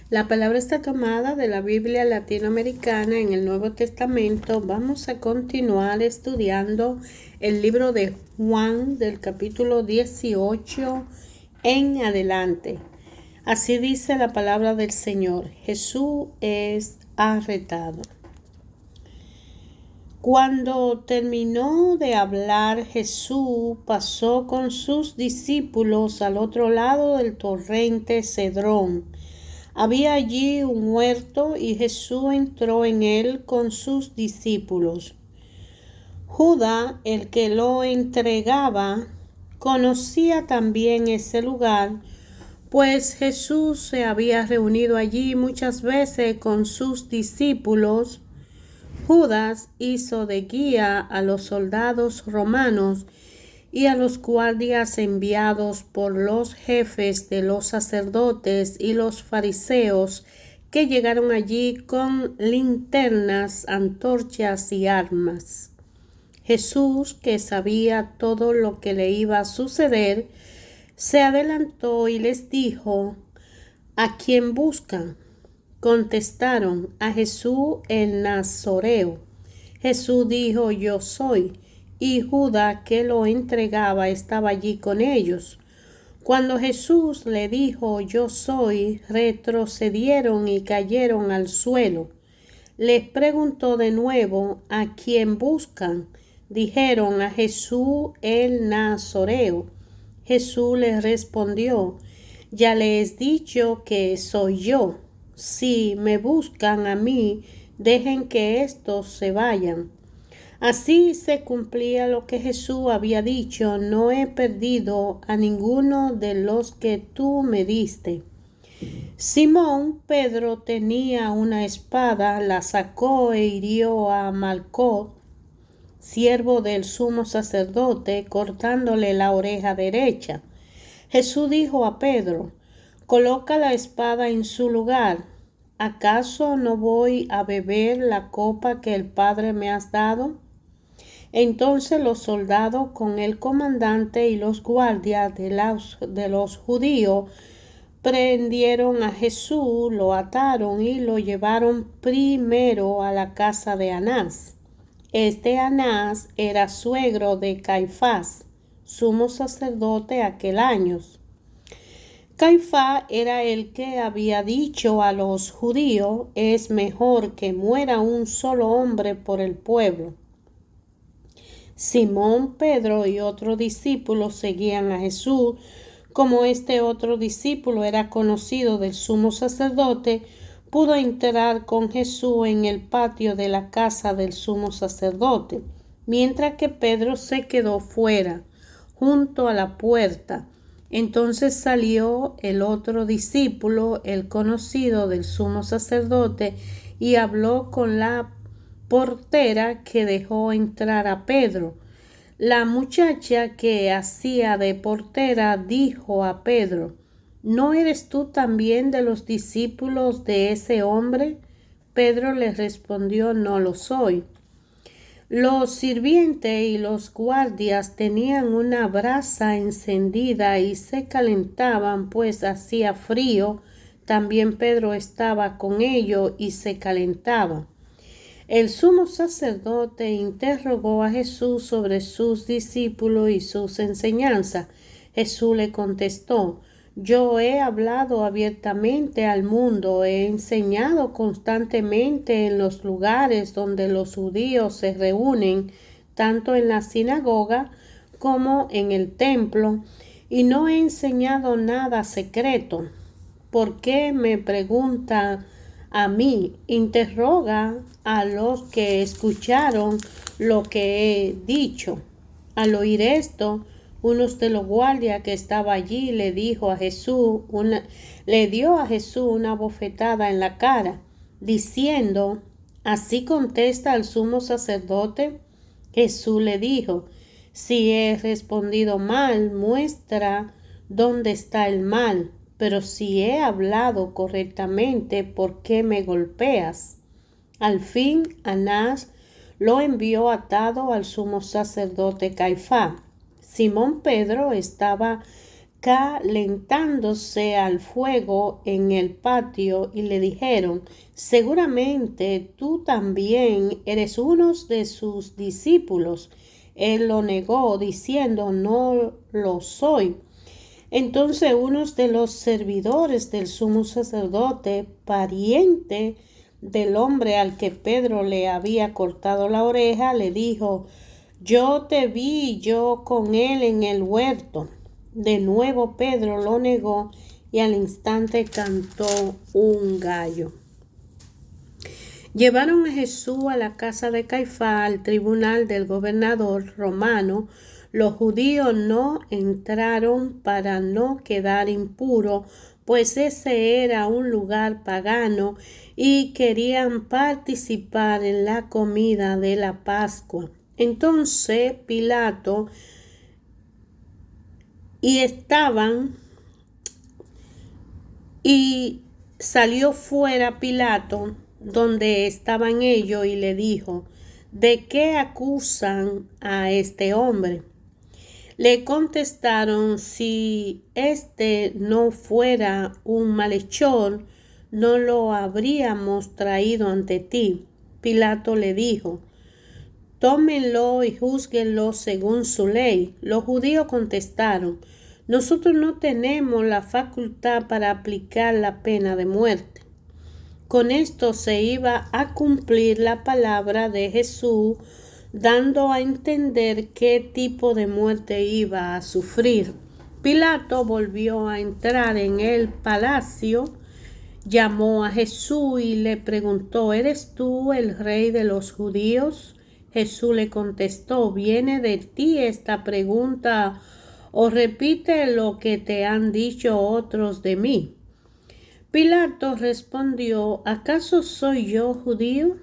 La palabra está tomada de la Biblia latinoamericana en el Nuevo Testamento. Vamos a continuar estudiando el libro de Juan del capítulo 18 en adelante. Así dice la palabra del Señor. Jesús es arrestado. Cuando terminó de hablar, Jesús pasó con sus discípulos al otro lado del torrente Cedrón. Había allí un huerto y Jesús entró en él con sus discípulos. Judas, el que lo entregaba, conocía también ese lugar, pues Jesús se había reunido allí muchas veces con sus discípulos. Judas hizo de guía a los soldados romanos y a los guardias enviados por los jefes de los sacerdotes y los fariseos, que llegaron allí con linternas, antorchas y armas. Jesús, que sabía todo lo que le iba a suceder, se adelantó y les dijo: ¿A quién buscan? Contestaron: a Jesús el Nazoreo. Jesús dijo: yo soy. Y Judas, que lo entregaba, estaba allí con ellos. Cuando Jesús le dijo: yo soy, retrocedieron y cayeron al suelo. Les preguntó de nuevo: ¿a quién buscan? Dijeron: a Jesús el Nazoreo. Jesús les respondió: ya les he dicho que soy yo. Si me buscan a mí, dejen que estos se vayan. Así se cumplía lo que Jesús había dicho: no he perdido a ninguno de los que tú me diste. Simón Pedro tenía una espada, la sacó e hirió a Malco, siervo del sumo sacerdote, cortándole la oreja derecha. Jesús dijo a Pedro: coloca la espada en su lugar. ¿Acaso no voy a beber la copa que el Padre me has dado? Entonces los soldados con el comandante y los guardias de los judíos prendieron a Jesús, lo ataron y lo llevaron primero a la casa de Anás. Anás era suegro de Caifás, sumo sacerdote aquel año. Caifás era el que había dicho a los judíos: es mejor que muera un solo hombre por el pueblo. Simón Pedro y otro discípulo seguían a Jesús. Como este otro discípulo era conocido del sumo sacerdote, pudo entrar con Jesús en el patio de la casa del sumo sacerdote, mientras que Pedro se quedó fuera, junto a la puerta. Entonces salió el otro discípulo, el conocido del sumo sacerdote, y habló con la portera, que dejó entrar a Pedro. La muchacha que hacía de portera dijo a Pedro: ¿no eres tú también de los discípulos de ese hombre? Pedro le respondió: no lo soy. Los sirvientes y los guardias tenían una brasa encendida y se calentaban, pues hacía frío. También Pedro estaba con ellos y se calentaba. El sumo sacerdote interrogó a Jesús sobre sus discípulos y sus enseñanzas. Jesús le contestó: yo he hablado abiertamente al mundo, he enseñado constantemente en los lugares donde los judíos se reúnen, tanto en la sinagoga como en el templo, y no he enseñado nada secreto. ¿Por qué me pregunta a mí? Interroga a los que escucharon lo que he dicho. Al oír esto, uno de los guardias que estaba allí le dio a Jesús una bofetada en la cara, diciendo: ¿así contesta al sumo sacerdote? Jesús le dijo: si he respondido mal, muestra dónde está el mal. Pero si he hablado correctamente, ¿por qué me golpeas? Al fin, Anás lo envió atado al sumo sacerdote Caifás. Simón Pedro estaba calentándose al fuego en el patio, y le dijeron: seguramente tú también eres uno de sus discípulos. Él lo negó, diciendo: no lo soy. Entonces uno de los servidores del sumo sacerdote, pariente del hombre al que Pedro le había cortado la oreja, le dijo: yo te vi yo con él en el huerto. De nuevo Pedro lo negó, y al instante cantó un gallo. Llevaron a Jesús a la casa de Caifás, al tribunal del gobernador romano. Los judíos no entraron para no quedar impuros, pues ese era un lugar pagano, y querían participar en la comida de la Pascua. Entonces Pilato y salió fuera Pilato donde estaban ellos, y le dijo: ¿de qué acusan a este hombre? Le contestaron: si este no fuera un malhechor, no lo habríamos traído ante ti. Pilato le dijo: tómenlo y júzguenlo según su ley. Los judíos contestaron: nosotros no tenemos la facultad para aplicar la pena de muerte. Con esto se iba a cumplir la palabra de Jesús, dando a entender qué tipo de muerte iba a sufrir. Pilato volvió a entrar en el palacio, llamó a Jesús y le preguntó: ¿eres tú el rey de los judíos? Jesús le contestó: ¿viene de ti esta pregunta o repite lo que te han dicho otros de mí? Pilato respondió: ¿acaso soy yo judío?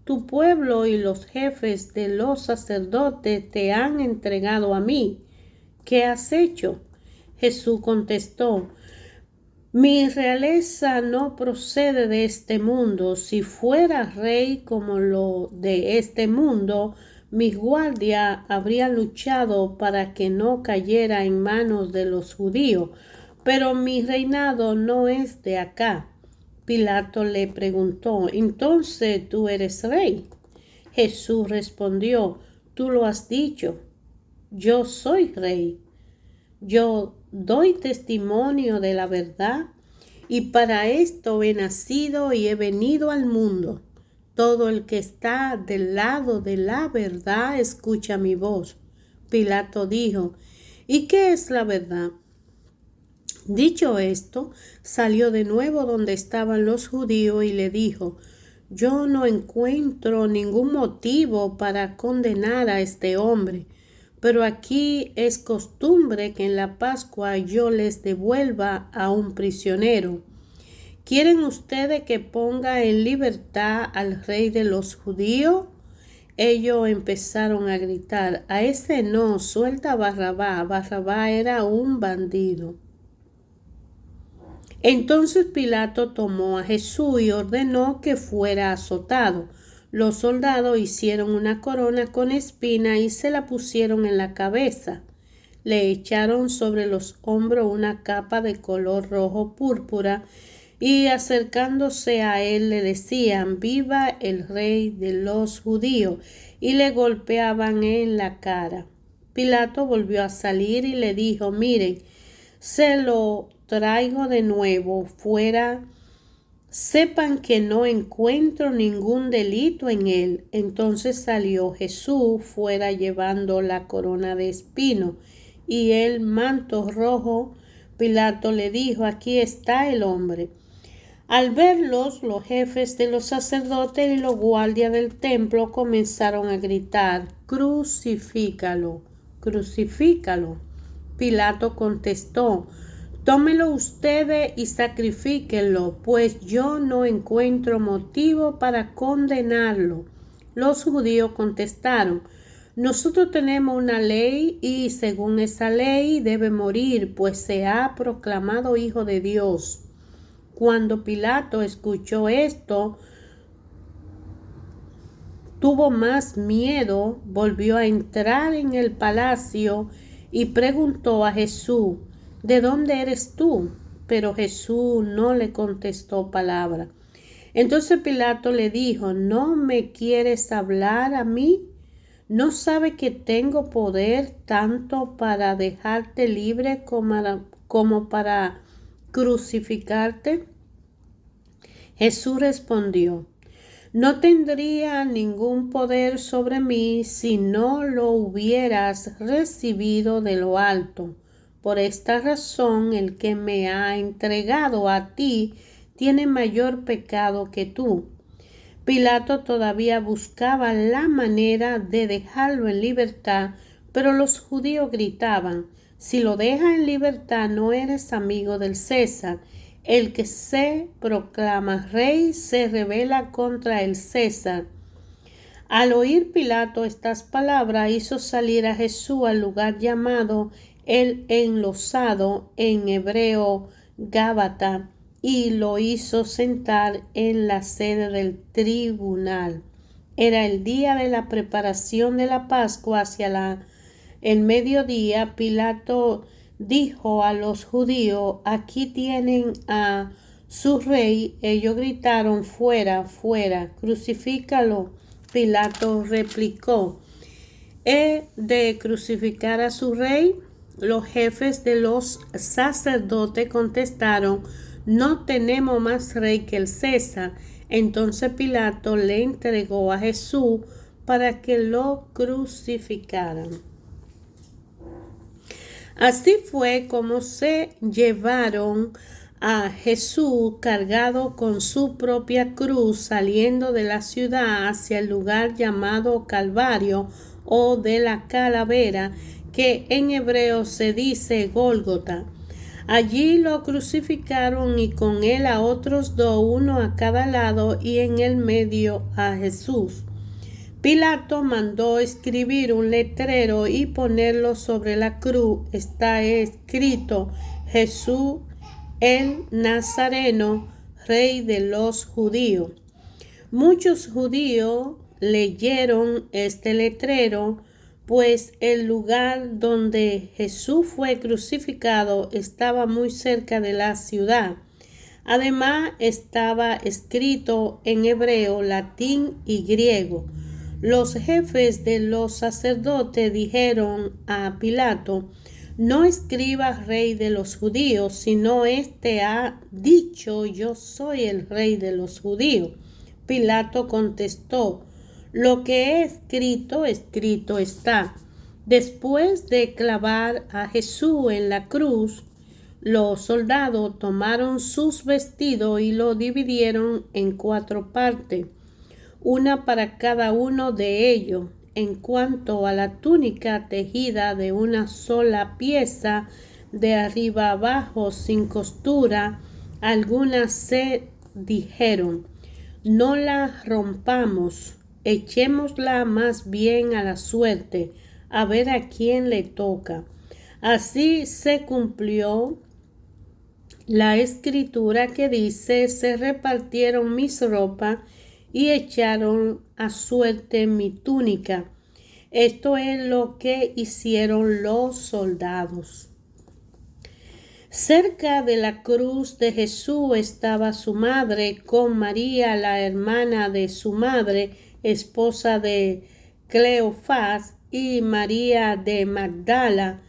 Tu pueblo y los jefes de los sacerdotes te han entregado a mí. ¿Qué has hecho? Jesús contestó: mi realeza no procede de este mundo. Si fuera rey como lo de este mundo, mis guardias habrían luchado para que no cayera en manos de los judíos, pero mi reinado no es de acá. Pilato le preguntó: ¿entonces tú eres rey? Jesús respondió: tú lo has dicho, yo soy rey. Yo doy testimonio de la verdad, y para esto he nacido y he venido al mundo. Todo el que está del lado de la verdad escucha mi voz. Pilato dijo: ¿y qué es la verdad? Dicho esto, salió de nuevo donde estaban los judíos y le dijo: yo no encuentro ningún motivo para condenar a este hombre, pero aquí es costumbre que en la Pascua yo les devuelva a un prisionero. ¿Quieren ustedes que ponga en libertad al rey de los judíos? Ellos empezaron a gritar: a ese no, suelta a Barrabás. Barrabás era un bandido. Entonces Pilato tomó a Jesús y ordenó que fuera azotado. Los soldados hicieron una corona con espina y se la pusieron en la cabeza. Le echaron sobre los hombros una capa de color rojo púrpura, y acercándose a él le decían: viva el rey de los judíos, y le golpeaban en la cara. Pilato volvió a salir y le dijo: miren, se lo traigo de nuevo fuera. Sepan que no encuentro ningún delito en él. Entonces salió Jesús fuera llevando la corona de espino y el manto rojo. Pilato le dijo: aquí está el hombre. Al verlos, los jefes de los sacerdotes y los guardias del templo comenzaron a gritar: crucifícalo, crucifícalo. Pilato contestó: tómenlo ustedes y sacrifíquenlo, pues yo no encuentro motivo para condenarlo. Los judíos contestaron: nosotros tenemos una ley, y según esa ley debe morir, pues se ha proclamado hijo de Dios. Cuando Pilato escuchó esto, tuvo más miedo, volvió a entrar en el palacio y preguntó a Jesús: ¿de dónde eres tú? Pero Jesús no le contestó palabra. Entonces Pilato le dijo, ¿no me quieres hablar a mí? ¿No sabe que tengo poder tanto para dejarte libre como para crucificarte? Jesús respondió, no tendría ningún poder sobre mí si no lo hubieras recibido de lo alto. Por esta razón, el que me ha entregado a ti tiene mayor pecado que tú. Pilato todavía buscaba la manera de dejarlo en libertad, pero los judíos gritaban, si lo dejas en libertad no eres amigo del César. El que se proclama rey se rebela contra el César. Al oír Pilato estas palabras, hizo salir a Jesús al lugar llamado el Enlosado, en hebreo Gábata, y lo hizo sentar en la sede del tribunal. Era el día de la preparación de la Pascua. Hacia el mediodía, Pilato dijo a los judíos, aquí tienen a su rey. Ellos gritaron, fuera, fuera, crucifícalo. Pilato replicó, ¿he de crucificar a su rey? Los jefes de los sacerdotes contestaron, no tenemos más rey que el César. Entonces Pilato le entregó a Jesús para que lo crucificaran. Así fue como se llevaron a Jesús cargado con su propia cruz, saliendo de la ciudad hacia el lugar llamado Calvario o de la calavera, que en hebreo se dice Gólgota. Allí lo crucificaron y con él a otros dos, uno a cada lado, y en el medio a Jesús. Pilato mandó escribir un letrero y ponerlo sobre la cruz. Está escrito, Jesús el Nazareno, rey de los judíos. Muchos judíos leyeron este letrero, pues el lugar donde Jesús fue crucificado estaba muy cerca de la ciudad. Además, estaba escrito en hebreo, latín y griego. Los jefes de los sacerdotes dijeron a Pilato, no escribas rey de los judíos, sino este ha dicho, yo soy el rey de los judíos. Pilato contestó, lo que he escrito, escrito está. Después de clavar a Jesús en la cruz, los soldados tomaron sus vestidos y lo dividieron en 4 partes, una para cada uno de ellos. En cuanto a la túnica tejida de una sola pieza, de arriba abajo sin costura, algunas se dijeron, no la rompamos, echémosla más bien a la suerte, a ver a quién le toca. Así se cumplió la escritura que dice, se repartieron mis ropas y echaron a suerte mi túnica. Esto es lo que hicieron los soldados. Cerca de la cruz de Jesús estaba su madre con María, la hermana de su madre, esposa de Cleofás, y María de Magdala.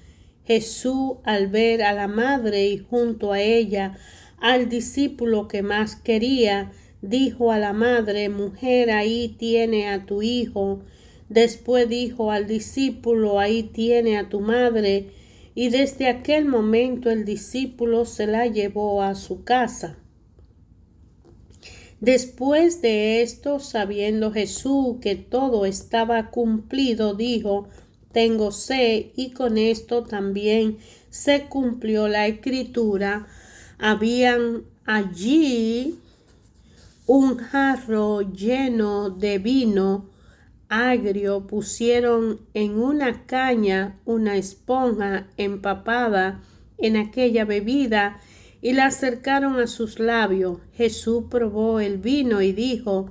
Jesús, al ver a la madre y junto a ella al discípulo que más quería, dijo a la madre, mujer, ahí tiene a tu hijo. Después dijo al discípulo, ahí tiene a tu madre. Y desde aquel momento el discípulo se la llevó a su casa. Después de esto, sabiendo Jesús que todo estaba cumplido, dijo, tengo sed, y con esto también se cumplió la escritura. Habían allí un jarro lleno de vino agrio, pusieron en una caña una esponja empapada en aquella bebida y la acercaron a sus labios. Jesús probó el vino y dijo,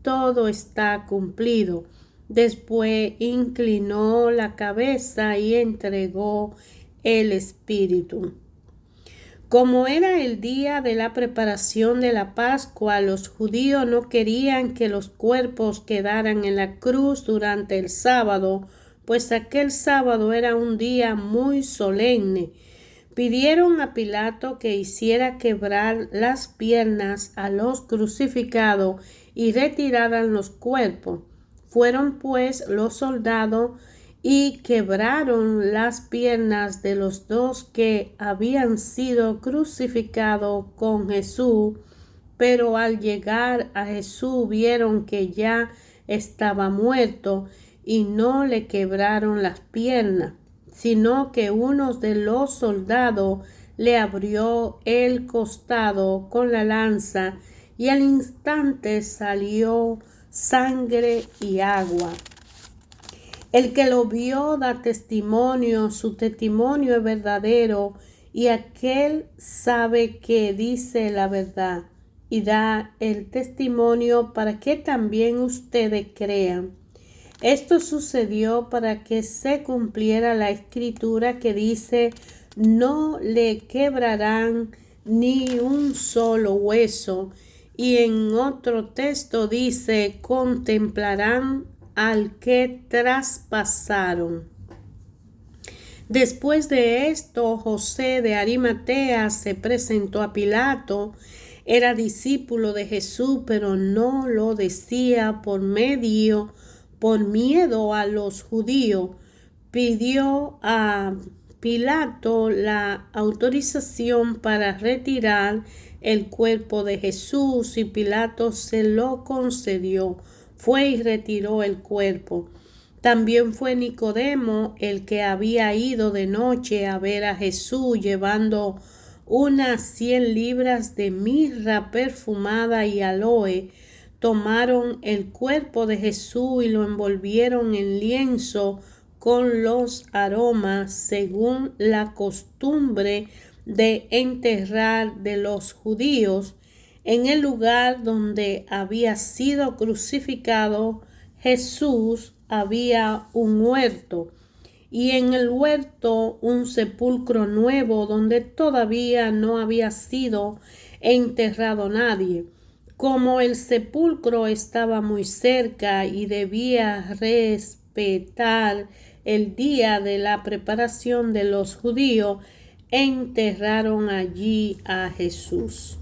todo está cumplido. Después inclinó la cabeza y entregó el espíritu. Como era el día de la preparación de la Pascua, los judíos no querían que los cuerpos quedaran en la cruz durante el sábado, pues aquel sábado era un día muy solemne. Pidieron a Pilato que hiciera quebrar las piernas a los crucificados y retiraran los cuerpos. Fueron pues los soldados y quebraron las piernas de los dos que habían sido crucificados con Jesús, pero al llegar a Jesús vieron que ya estaba muerto y no le quebraron las piernas, sino que uno de los soldados le abrió el costado con la lanza y al instante salió sangre y agua. El que lo vio da testimonio, su testimonio es verdadero, y aquel sabe que dice la verdad, y da el testimonio para que también ustedes crean. Esto sucedió para que se cumpliera la escritura que dice: no le quebrarán ni un solo hueso. Y en otro texto dice: contemplarán al que traspasaron. Después de esto, José de Arimatea se presentó a Pilato. Era discípulo de Jesús, pero no lo decía por miedo a los judíos. Pidió a Pilato la autorización para retirar el cuerpo de Jesús y Pilato se lo concedió. Fue y retiró el cuerpo. También fue Nicodemo, el que había ido de noche a ver a Jesús, llevando unas 100 libras de mirra perfumada y aloe. Tomaron el cuerpo de Jesús y lo envolvieron en lienzo con los aromas, según la costumbre de enterrar de los judíos. En el lugar donde había sido crucificado Jesús había un huerto, y en el huerto un sepulcro nuevo donde todavía no había sido enterrado nadie. Como el sepulcro estaba muy cerca y debía respetar el día de la preparación de los judíos, enterraron allí a Jesús.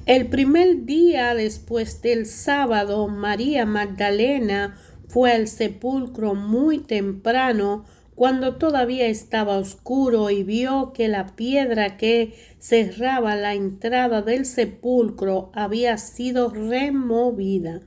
El primer día después del sábado, María Magdalena fue al sepulcro muy temprano, cuando todavía estaba oscuro, y vio que la piedra que cerraba la entrada del sepulcro había sido removida.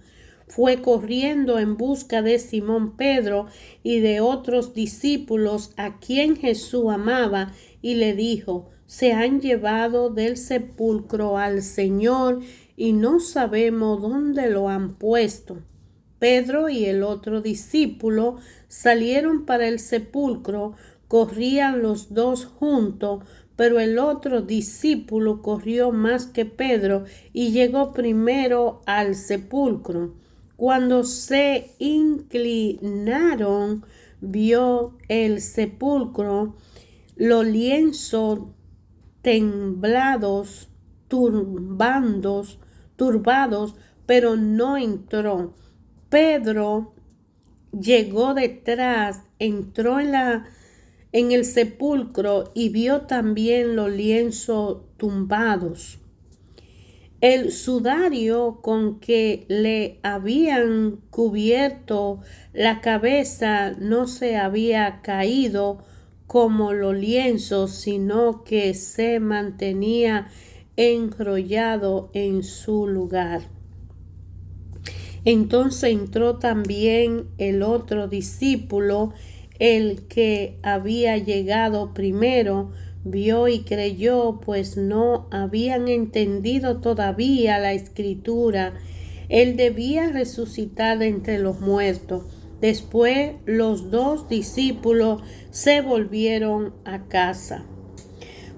Fue corriendo en busca de Simón Pedro y de otros discípulos a quien Jesús amaba, y le dijo: se han llevado del sepulcro al Señor y no sabemos dónde lo han puesto. Pedro y el otro discípulo salieron para el sepulcro. Corrían los dos juntos, pero el otro discípulo corrió más que Pedro y llegó primero al sepulcro. Cuando se inclinaron, vio el sepulcro, los lienzos temblados, turbados, pero no entró. Pedro llegó detrás, entró en el sepulcro y vio también los lienzos tumbados. El sudario con que le habían cubierto la cabeza no se había caído como los lienzos, sino que se mantenía enrollado en su lugar. Entonces entró también el otro discípulo, el que había llegado primero, vio y creyó, pues no habían entendido todavía la escritura. Él debía resucitar de entre los muertos. Después los dos discípulos se volvieron a casa.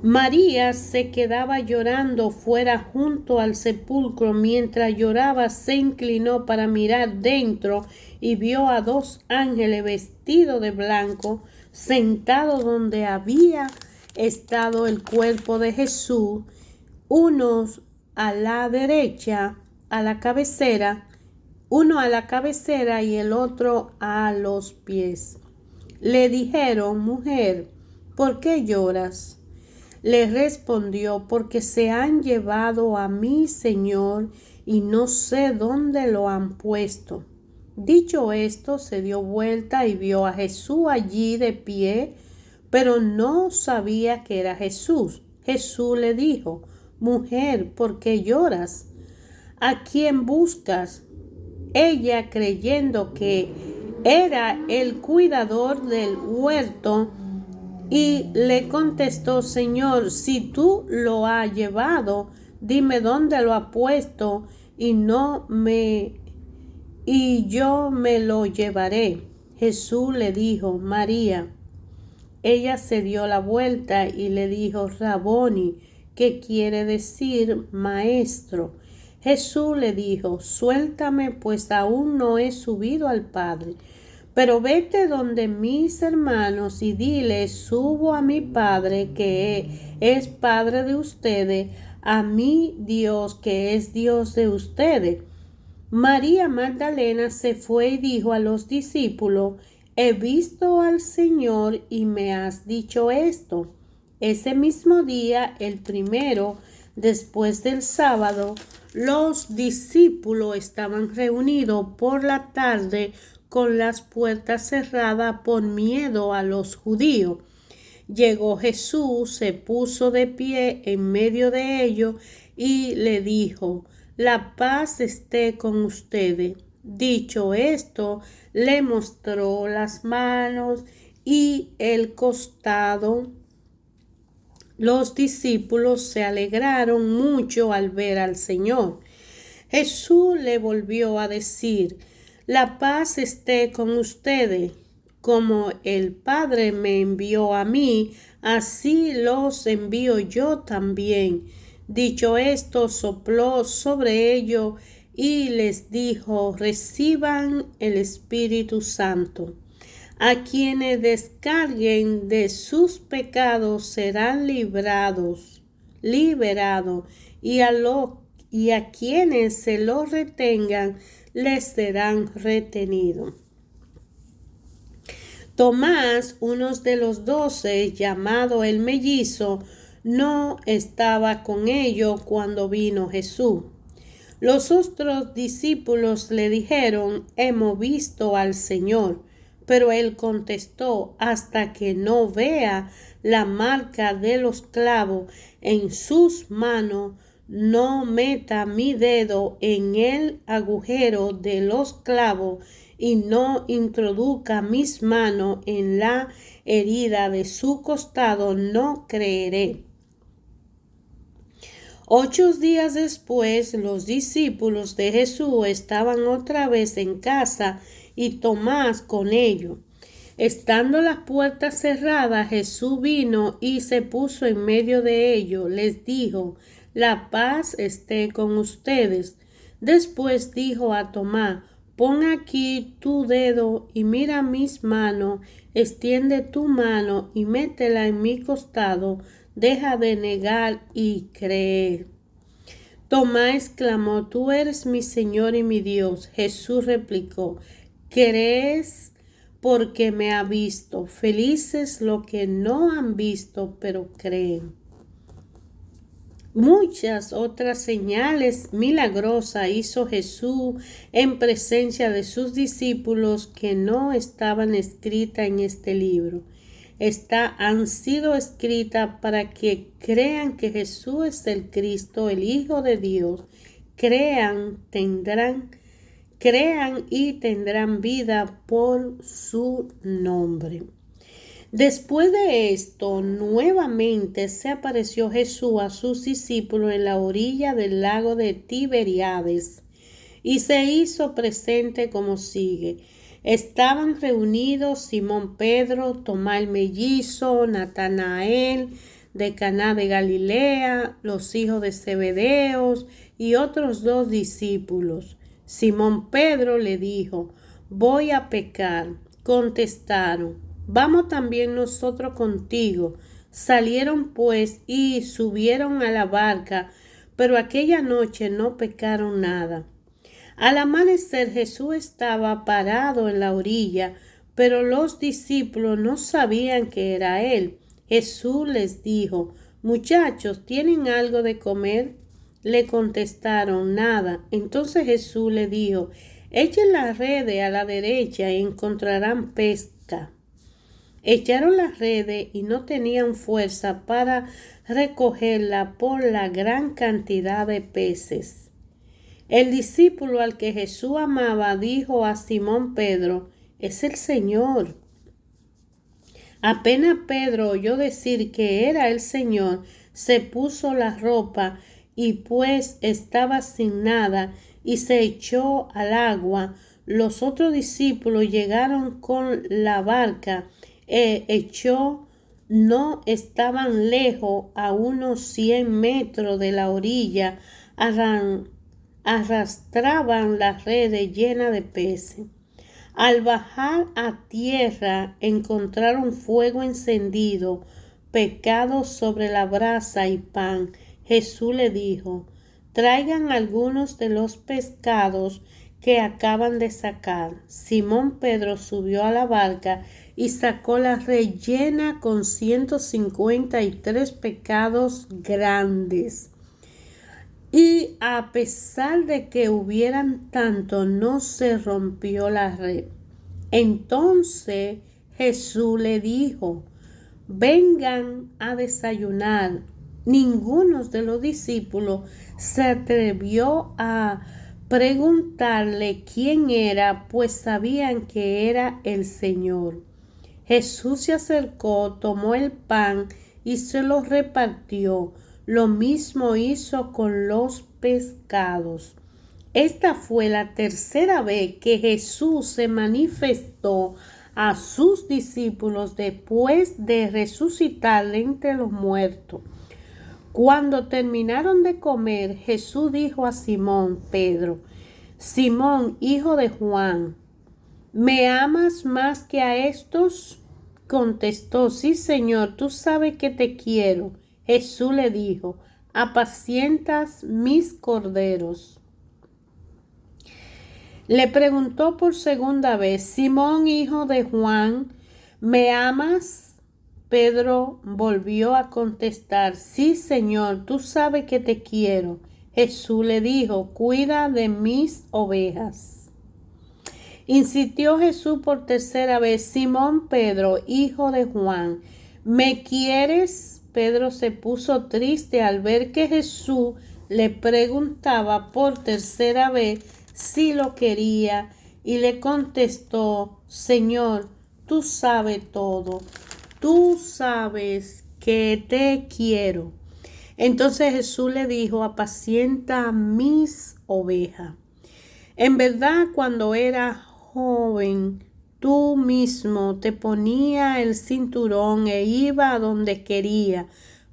María se quedaba llorando fuera junto al sepulcro. Mientras lloraba, se inclinó para mirar dentro y vio a dos ángeles vestidos de blanco, sentados donde había estado el cuerpo de Jesús, unos a la derecha, a la cabecera, uno a la cabecera y el otro a los pies. Le dijeron: mujer, ¿por qué lloras? Le respondió: porque se han llevado a mi Señor y no sé dónde lo han puesto. Dicho esto, se dio vuelta y vio a Jesús allí de pie, pero no sabía que era Jesús. Jesús le dijo: mujer, ¿por qué lloras? ¿A quién buscas? Ella, creyendo que era el cuidador del huerto, y le contestó: Señor, si tú lo has llevado, dime dónde lo has puesto y yo me lo llevaré. Jesús le dijo: María. Ella se dio la vuelta y le dijo: Raboni, que quiere decir maestro. Jesús le dijo: suéltame, pues aún no he subido al Padre. Pero vete donde mis hermanos y dile: subo a mi Padre, que es Padre de ustedes, a mi Dios, que es Dios de ustedes. María Magdalena se fue y dijo a los discípulos: he visto al Señor y me has dicho esto. Ese mismo día, el primero, después del sábado, los discípulos estaban reunidos por la tarde con las puertas cerradas por miedo a los judíos. Llegó Jesús, se puso de pie en medio de ellos y le dijo: la paz esté con ustedes. Dicho esto, le mostró las manos y el costado. Los discípulos se alegraron mucho al ver al Señor. Jesús le volvió a decir: la paz esté con ustedes. Como el Padre me envió a mí, así los envío yo también. Dicho esto, sopló sobre ellos y les dijo: reciban el Espíritu Santo. A quienes descarguen de sus pecados serán liberados, y a quienes se los retengan les serán retenidos. Tomás, uno de los 12, llamado el mellizo, no estaba con ellos cuando vino Jesús. Los otros discípulos le dijeron: hemos visto al Señor. Pero él contestó: hasta que no vea la marca de los clavos en sus manos, no meta mi dedo en el agujero de los clavos y no introduzca mis manos en la herida de su costado, no creeré. 8 días después, los discípulos de Jesús estaban otra vez en casa y Tomás con ellos. Estando las puertas cerradas, Jesús vino y se puso en medio de ellos. Les dijo: la paz esté con ustedes. Después dijo a Tomás: pon aquí tu dedo y mira mis manos, extiende tu mano y métela en mi costado, deja de negar y creer. Tomás exclamó: tú eres mi Señor y mi Dios. Jesús replicó: ¿crees porque me ha visto? Felices los que no han visto, pero creen. Muchas otras señales milagrosas hizo Jesús en presencia de sus discípulos que no estaban escritas en este libro. Han sido escritas para que crean que Jesús es el Cristo, el Hijo de Dios. Crean y tendrán vida por su nombre. Después de esto, nuevamente se apareció Jesús a sus discípulos en la orilla del lago de Tiberíades y se hizo presente como sigue. Estaban reunidos Simón Pedro, Tomás el mellizo, Natanael de Caná de Galilea, los hijos de Zebedeos y otros 2 discípulos. Simón Pedro le dijo: voy a pescar. Contestaron: vamos también nosotros contigo. Salieron pues y subieron a la barca, pero aquella noche no pescaron nada. Al amanecer Jesús estaba parado en la orilla, pero los discípulos no sabían que era él. Jesús les dijo: Muchachos, ¿tienen algo de comer? Le contestaron: Nada. Entonces Jesús le dijo: Echen las redes a la derecha y encontrarán pesca. Echaron las redes y no tenían fuerza para recogerla por la gran cantidad de peces. El discípulo al que Jesús amaba dijo a Simón Pedro: Es el Señor. Apenas Pedro oyó decir que era el Señor, se puso la ropa y pues estaba sin nada y se echó al agua. Los otros discípulos llegaron con la barca no estaban lejos, a unos 100 metros de la orilla, arrastraban las redes llenas de peces. Al bajar a tierra encontraron fuego encendido, pescado sobre la brasa y pan. Jesús le dijo: Traigan algunos de los pescados que acaban de sacar. Simón Pedro subió a la barca y sacó la red llena con 153 pescados grandes. Y a pesar de que hubieran tanto, no se rompió la red. Entonces Jesús le dijo: Vengan a desayunar. Ninguno de los discípulos se atrevió a preguntarle quién era, pues sabían que era el Señor. Jesús se acercó, tomó el pan y se lo repartió. Lo mismo hizo con los pescados. Esta fue la tercera vez que Jesús se manifestó a sus discípulos después de resucitar de entre los muertos. Cuando terminaron de comer, Jesús dijo a Simón Pedro: Simón, hijo de Juan, ¿me amas más que a estos? Contestó: Sí, Señor, tú sabes que te quiero. Jesús le dijo: Apacientas mis corderos. Le preguntó por segunda vez: Simón, hijo de Juan, ¿me amas? Pedro volvió a contestar: Sí, Señor, tú sabes que te quiero. Jesús le dijo: Cuida de mis ovejas. Insistió Jesús por tercera vez: Simón Pedro, hijo de Juan, ¿me quieres? Pedro se puso triste al ver que Jesús le preguntaba por tercera vez si lo quería y le contestó: Señor, tú sabes todo. Tú sabes que te quiero. Entonces Jesús le dijo: Apacienta mis ovejas. En verdad, cuando era joven, tú mismo te ponía el cinturón e iba a donde quería.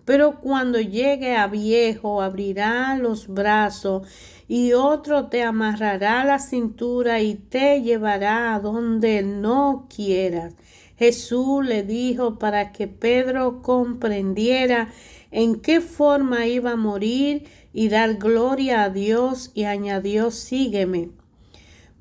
Pero cuando llegue a viejo, abrirá los brazos y otro te amarrará la cintura y te llevará a donde no quieras. Jesús le dijo para que Pedro comprendiera en qué forma iba a morir y dar gloria a Dios, y añadió: Sígueme.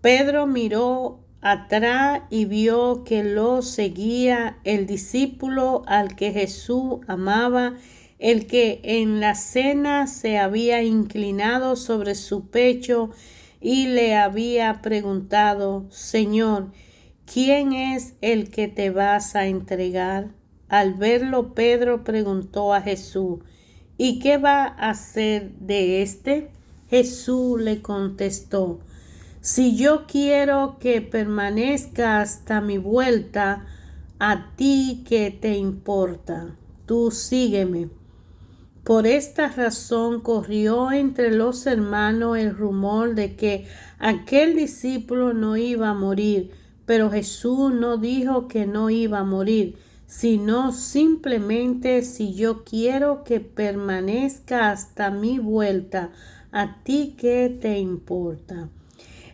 Pedro miró atrás y vio que lo seguía el discípulo al que Jesús amaba, el que en la cena se había inclinado sobre su pecho y le había preguntado: Señor, ¿quién es el que te vas a entregar? Al verlo, Pedro preguntó a Jesús: ¿Y qué va a hacer de éste? Jesús le contestó: Si yo quiero que permanezca hasta mi vuelta, ¿a ti qué te importa? Tú sígueme. Por esta razón corrió entre los hermanos el rumor de que aquel discípulo no iba a morir, pero Jesús no dijo que no iba a morir, sino simplemente: si yo quiero que permanezca hasta mi vuelta, ¿a ti qué te importa?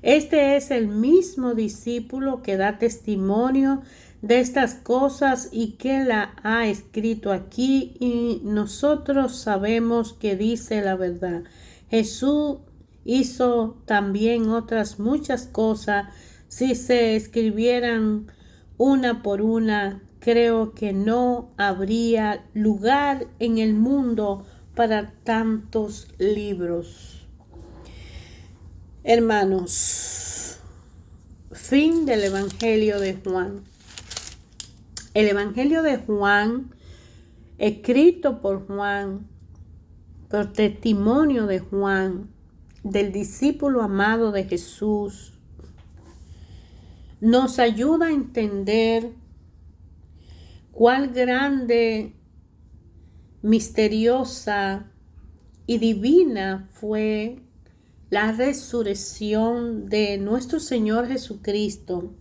Este es el mismo discípulo que da testimonio de estas cosas y que la ha escrito aquí, y nosotros sabemos que dice la verdad. Jesús hizo también otras muchas cosas. Si se escribieran una por una, creo que no habría lugar en el mundo para tantos libros. Hermanos, fin del Evangelio de Juan. El Evangelio de Juan, escrito por Juan, por testimonio de Juan, del discípulo amado de Jesús, nos ayuda a entender cuál grande, misteriosa y divina fue la resurrección de nuestro Señor Jesucristo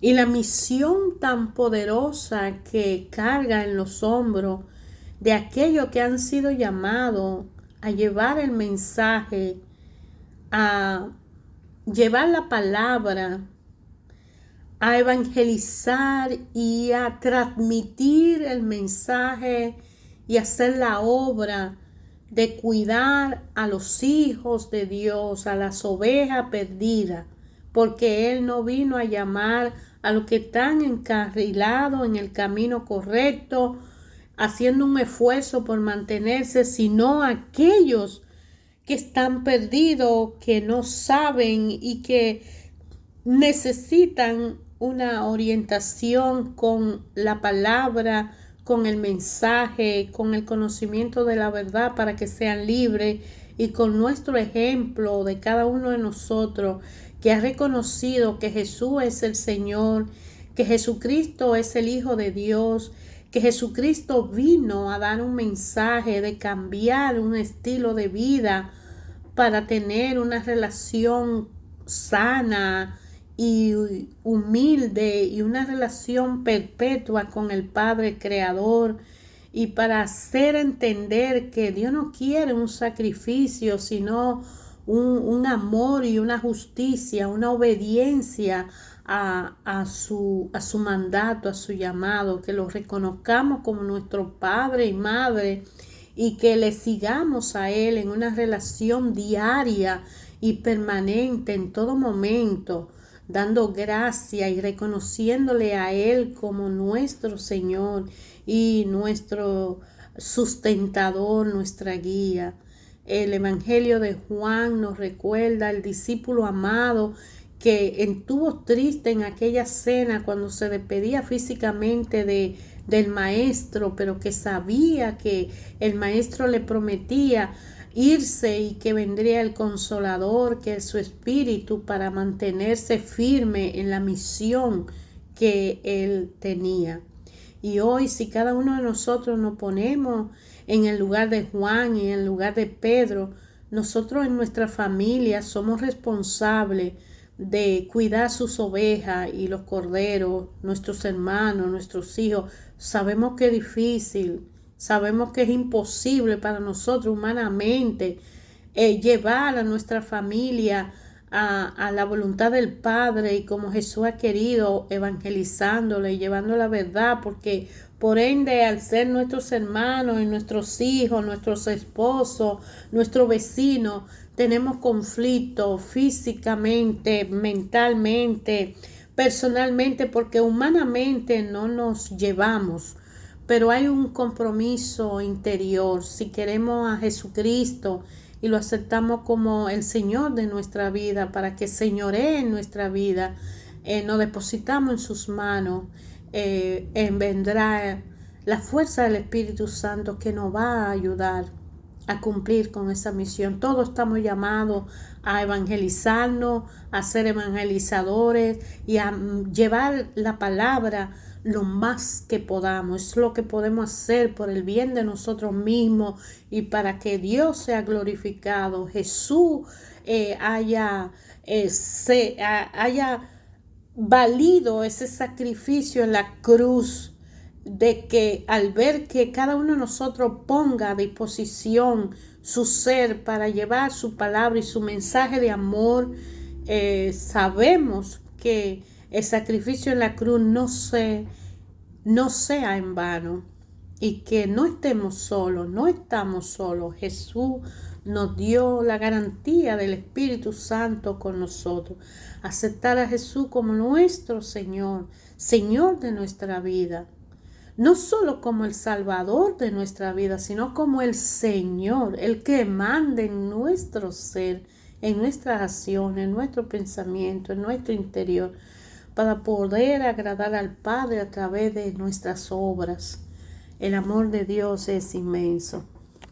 y la misión tan poderosa que carga en los hombros de aquellos que han sido llamados a llevar el mensaje, a llevar la palabra, a evangelizar y a transmitir el mensaje y hacer la obra de cuidar a los hijos de Dios, a las ovejas perdidas, porque Él no vino a llamar a los que están encarrilados en el camino correcto, haciendo un esfuerzo por mantenerse, sino a aquellos que están perdidos, que no saben y que necesitan una orientación con la palabra, con el mensaje, con el conocimiento de la verdad para que sean libres, y con nuestro ejemplo de cada uno de nosotros que ha reconocido que Jesús es el Señor, que Jesucristo es el Hijo de Dios, que Jesucristo vino a dar un mensaje de cambiar un estilo de vida para tener una relación sana y humilde y una relación perpetua con el Padre Creador, y para hacer entender que Dios no quiere un sacrificio, sino un amor y una justicia, una obediencia a su mandato, a su llamado, que lo reconozcamos como nuestro Padre y Madre y que le sigamos a Él en una relación diaria y permanente en todo momento, dando gracia y reconociéndole a Él como nuestro Señor y nuestro sustentador, nuestra guía. El Evangelio de Juan nos recuerda al discípulo amado que estuvo triste en aquella cena cuando se despedía físicamente del maestro, pero que sabía que el maestro le prometía irse y que vendría el Consolador, que es su espíritu, para mantenerse firme en la misión que él tenía. Y hoy, si cada uno de nosotros nos ponemos en el lugar de Juan y en el lugar de Pedro, nosotros en nuestra familia somos responsables de cuidar sus ovejas y los corderos, nuestros hermanos, nuestros hijos. Sabemos que es difícil, sabemos que es imposible para nosotros humanamente llevar a nuestra familia a la voluntad del Padre y como Jesús ha querido, evangelizándole y llevando la verdad, porque por ende, al ser nuestros hermanos y nuestros hijos, nuestros esposos, nuestros vecinos, tenemos conflictos físicamente, mentalmente, personalmente, porque humanamente no nos llevamos. Pero hay un compromiso interior. Si queremos a Jesucristo y lo aceptamos como el Señor de nuestra vida, para que señoree en nuestra vida, nos depositamos en sus manos, vendrá la fuerza del Espíritu Santo que nos va a ayudar a cumplir con esa misión. Todos estamos llamados a evangelizarnos, a ser evangelizadores y a llevar la palabra lo más que podamos. Es lo que podemos hacer por el bien de nosotros mismos y para que Dios sea glorificado. Jesús haya valido ese sacrificio en la cruz, de que al ver que cada uno de nosotros ponga a disposición su ser para llevar su palabra y su mensaje de amor, sabemos que el sacrificio en la cruz no sea en vano y que no estemos solos, no estamos solos. Jesús nos dio la garantía del Espíritu Santo con nosotros. Aceptar a Jesús como nuestro Señor, Señor de nuestra vida. No solo como el Salvador de nuestra vida, sino como el Señor, el que manda en nuestro ser, en nuestras acciones, en nuestro pensamiento, en nuestro interior, para poder agradar al Padre a través de nuestras obras. El amor de Dios es inmenso.